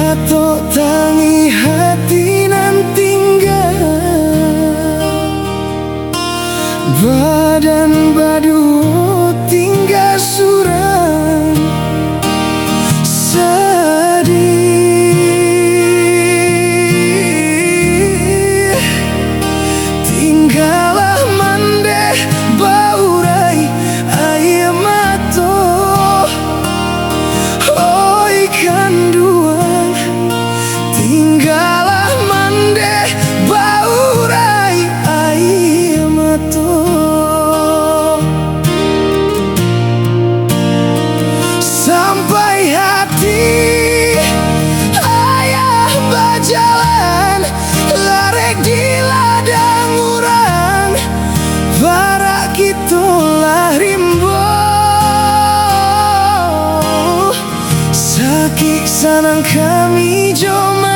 atau tangi hati nan tinggal badan badu tinggal suram sedih tinggalah mandeh baurai air mato oh ikan duang tinggalah mandeh baurai air mato sampai hati ayah berjalan larek di ladang urang barak kitulah rimbo sakit sanang kami joma